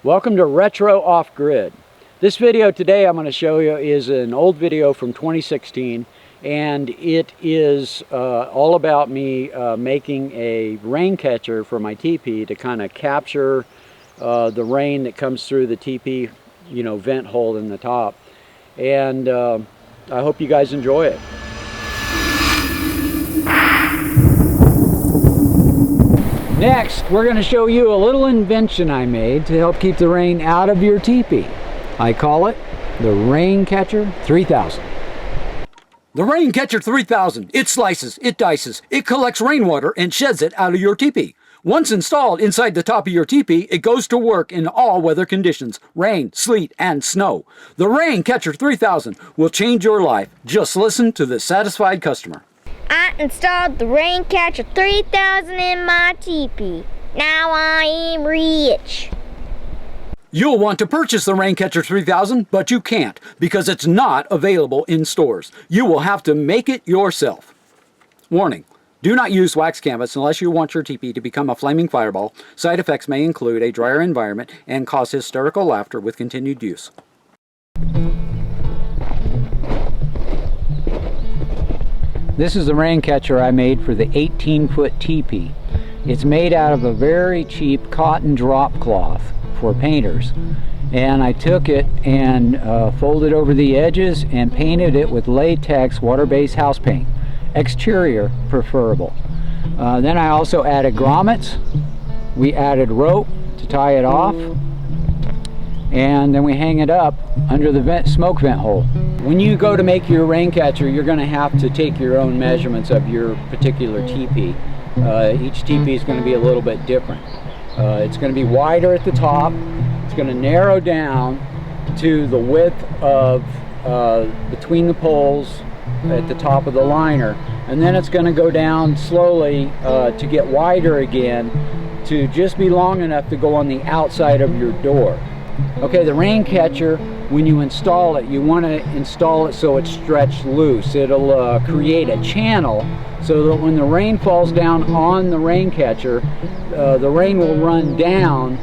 Welcome to Retro Off-Grid. This video today I'm going to show you is an old video from 2016, and it is all about me making a rain catcher for my teepee to kind of capture the rain that comes through the teepee, vent hole in the top. And I hope you guys enjoy it. Next, we're going to show you a little invention I made to help keep the rain out of your teepee. I call it the Rain Catcher 3000. The Rain Catcher 3000. It slices, it dices, it collects rainwater and sheds it out of your teepee. Once installed inside the top of your teepee, it goes to work in all weather conditions, rain, sleet, and snow. The Rain Catcher 3000 will change your life. Just listen to the satisfied customer. I installed the Rain Catcher 3000 in my teepee. Now I am rich. You'll want to purchase the Rain Catcher 3000, but you can't because it's not available in stores. You will have to make it yourself. Warning: do not use wax canvas unless you want your teepee to become a flaming fireball. Side effects may include a drier environment and cause hysterical laughter with continued use. This is the rain catcher I made for the 18-foot teepee. It's made out of a very cheap cotton drop cloth for painters. And I took it and folded over the edges and painted it with latex water-based house paint. Exterior preferable. Then I also added grommets. We added rope to tie it off. And then we hang it up under the smoke vent hole. When you go to make your rain catcher, you're going to have to take your own measurements of your particular teepee. Each teepee is going to be a little bit different. It's going to be wider at the top. It's going to narrow down to the width of between the poles at the top of the liner, and then it's going to go down slowly to get wider again to just be long enough to go on the outside of your door. Okay, the rain catcher, when you install it, you want to install it so it's stretched loose. It'll create a channel so that when the rain falls down on the rain catcher, the rain will run down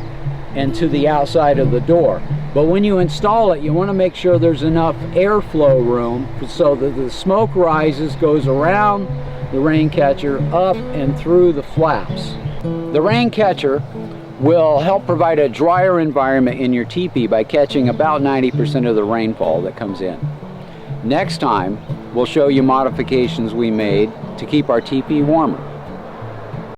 and to the outside of the door. But when you install it, you want to make sure there's enough airflow room so that the smoke rises, goes around the rain catcher, up and through the flaps. The rain catcher will help provide a drier environment in your teepee by catching about 90% of the rainfall that comes in. Next time, we'll show you modifications we made to keep our teepee warmer.